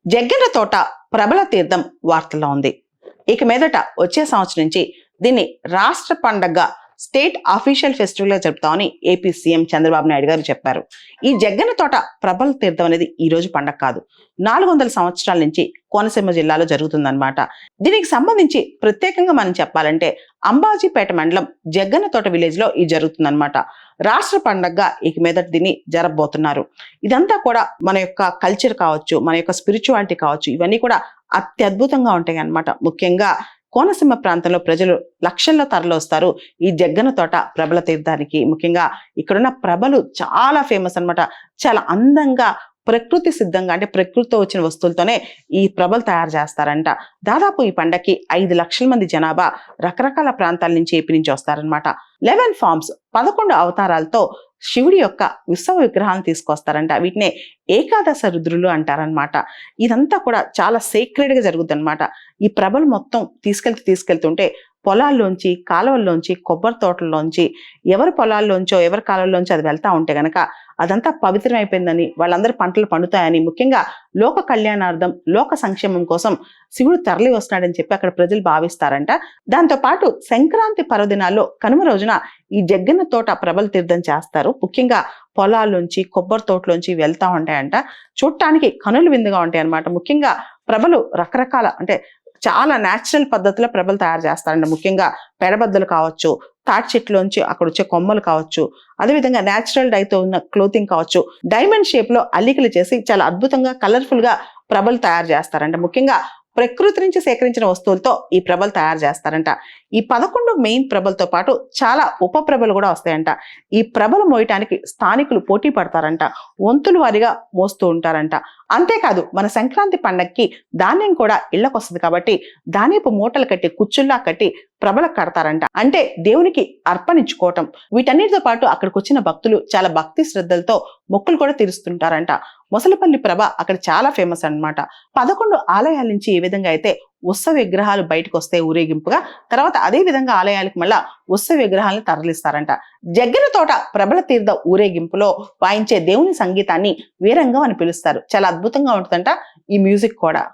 జగ్గెర తోట ప్రబల తీర్థం వార్తల్లో ఉంది. ఇక మీదట వచ్చే సంవత్సరం నుంచి దీన్ని రాష్ట్ర పండగగా స్టేట్ అఫీషియల్ ఫెస్టివల్ గా జరుపుతామని ఏపీ సీఎం చంద్రబాబు నాయుడు గారు చెప్పారు. ఈ జగ్గెర తోట ప్రబల తీర్థం అనేది ఈ రోజు పండగ కాదు, 400 సంవత్సరాల నుంచి కోనసీమ జిల్లాలో జరుగుతుందన్నమాట. దీనికి సంబంధించి ప్రత్యేకంగా మనం చెప్పాలంటే అంబాజీపేట మండలం జగ్గెర తోట విలేజ్ లో ఇది జరుగుతుందన్నమాట. రాష్ట్ర పండగగా ఇక మీదట దీన్ని జరపబోతున్నారు. ఇదంతా కూడా మన యొక్క కల్చర్ కావచ్చు, మన యొక్క స్పిరిచువాలిటీ కావచ్చు, ఇవన్నీ కూడా అత్యద్భుతంగా ఉంటాయి అన్నమాట. ముఖ్యంగా కోనసీమ ప్రాంతంలో ప్రజలు లక్షల్లో తరలివస్తారు ఈ జగ్గెర తోట ప్రబల తీర్థానికి. ముఖ్యంగా ఇక్కడున్న ప్రభలు చాలా ఫేమస్ అన్నమాట. చాలా అందంగా ప్రకృతి సిద్ధంగా, అంటే ప్రకృతితో వచ్చిన వస్తువులతోనే ఈ ప్రభలు తయారు చేస్తారంట. దాదాపు ఈ పండక్కి 5 లక్షల మంది జనాభా రకరకాల ప్రాంతాల నుంచి ఏపీ నుంచి వస్తారనమాట. 11 ఫార్మ్స్ 11 అవతారాలతో శివుడి యొక్క ఉత్సవ విగ్రహాలను తీసుకొస్తారంట. వీటినే ఏకాదశ రుద్రులు అంటారనమాట. ఇదంతా కూడా చాలా సేక్రెడ్ గా జరుగుతుంది అనమాట. ఈ ప్రభలు మొత్తం తీసుకెళ్తుంటే పొలాల్లోంచి, కాలువల్లోంచి, కొబ్బరి తోటల్లోంచి, ఎవరి పొలాల్లోంచో ఎవరి కాలువల్లోంచి అది వెళ్తా ఉంటే గనక అదంతా పవిత్రం అయిపోయిందని, వాళ్ళందరూ పంటలు పండుతాయని, ముఖ్యంగా లోక కళ్యాణార్థం, లోక సంక్షేమం కోసం శివుడు తరలి వస్తున్నాడని చెప్పి అక్కడ ప్రజలు భావిస్తారంట. దాంతో పాటు సంక్రాంతి పర్వదినాల్లో కనుమ రోజున ఈ జగ్గెర తోట ప్రబల తీర్థం చేస్తారు. ముఖ్యంగా పొలాల్లోంచి, కొబ్బరి తోటలోంచి వెళ్తా ఉంటాయంట. చూడటానికి కనుల విందుగా ఉంటాయి అన్నమాట. ముఖ్యంగా ప్రభలు రకరకాల, అంటే చాలా న్యాచురల్ పద్ధతిలో ప్రభలు తయారు చేస్తారంట. ముఖ్యంగా పెడబద్దలు కావచ్చు, తాటి చెట్లోంచి అక్కడ వచ్చే కొమ్మలు కావచ్చు, అదేవిధంగా న్యాచురల్ డైతో ఉన్న క్లోతింగ్ కావచ్చు, డైమండ్ షేప్ లో అల్లికలు చేసి చాలా అద్భుతంగా కలర్ఫుల్ గా ప్రభలు తయారు చేస్తారంట. ముఖ్యంగా ప్రకృతి నుంచి సేకరించిన వస్తువులతో ఈ ప్రభలు తయారు చేస్తారంట. ఈ 11 మెయిన్ ప్రభలతో పాటు చాలా ఉప ప్రభలు కూడా వస్తాయంట. ఈ ప్రభలు మోయటానికి స్థానికులు పోటీ పడతారంట. వంతుల వారిగా మోస్తూ ఉంటారంట. అంతేకాదు మన సంక్రాంతి పండగకి ధాన్యం కూడా ఇళ్లకు వస్తుంది కాబట్టి ధాన్యపు మూటలు కట్టి, కుచ్చుల్లా కట్టి ప్రభలకు కడతారంట. అంటే దేవునికి అర్పణించుకోవటం. వీటన్నిటితో పాటు అక్కడికి వచ్చిన భక్తులు చాలా భక్తి శ్రద్ధలతో మొక్కులు కూడా తీరుస్తుంటారంట. మొసలిపల్లి ప్రభ అక్కడ చాలా ఫేమస్ అన్నమాట. 11 ఆలయాల నుంచి ఏ విధంగా అయితే ఉత్సవ విగ్రహాలు బయటకు వస్తే ఊరేగింపుగా, తర్వాత అదే విధంగా ఆలయాలకు మళ్ళా ఉత్సవ విగ్రహాలను తరలిస్తారంట. జగ్గెర తోట ప్రబల తీర్థ ఊరేగింపులో వాయించే దేవుని సంగీతాన్ని వీరంగం అని పిలుస్తారు. చాలా అద్భుతంగా ఉంటుందంట ఈ మ్యూజిక్ కూడా.